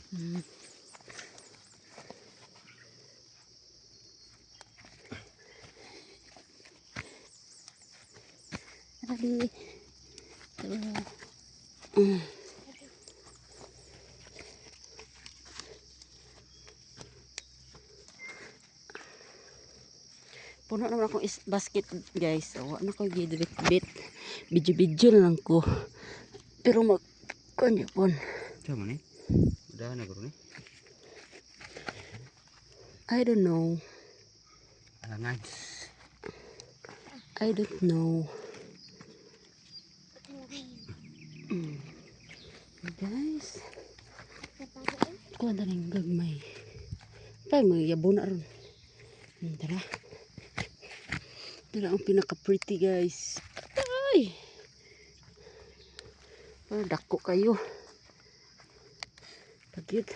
Hmm. Tadi. Puno naman akong basket guys. So, ano ko gidbit-bit. Bidyo-bidyo na lang ko. Pero kanya pon. Sama ni? Udah na guru ni? I don't know. Nice. I don't know. Guys. Kuha na rin gagmay. Kaya mga yabo na ron. Tara. Tara ang pinaka-pretty guys. Ay! Dako kayo. Pagit.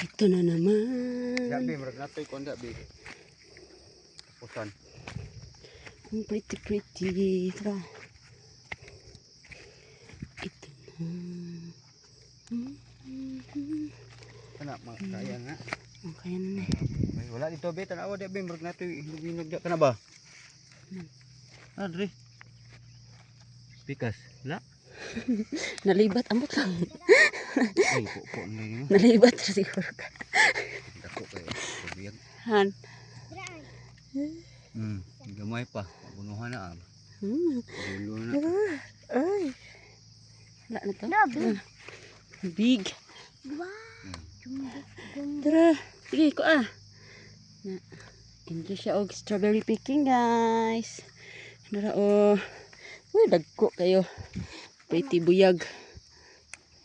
Ito na naman. Gabi, marag natoy ko anda, bi. Pusan. Ang pretty. Tara. Ito na. Kana, kaya nga. Kaya na eh. Ay, wala dito, bi. Tanawa, di, bi. Marag natoy, hinog-hinog. Kana ba? Dre. Pikas. Wala? Nalibat. Ambot lang. Ay, po na yun. Nalibat siguro ka. Dako kayo. Pabiyag. Han. Gamay pa. Mabunuhan na. Dulo na. Ay. Wala na to. Big. Tara. Sige ko Enjoy siya og strawberry picking guys. Tara Uy, dagko kayo. Pretty buyag.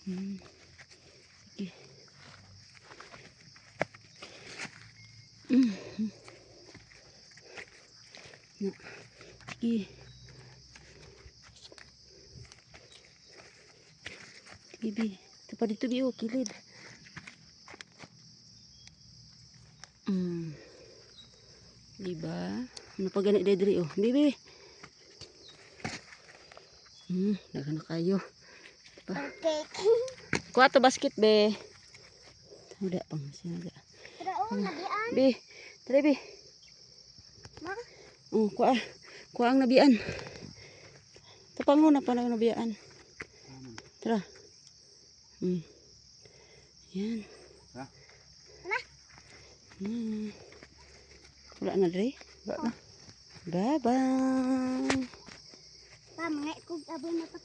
Sige. Sige. Bibi. Ito pa dito biyo. Kilid. Diba? Ano pa ganit dedri Bibi. Dagan na kayo. Okay. Kuha to basket be. Udah pang sinaga. Nabian. Be, tara be. Ma? Kuha ang nabian. Tapango na pa na nabian. Tara. Yan. Ha? Wala na dre. Wala na. Bye-bye. Pa, mga ikog aboy na pa.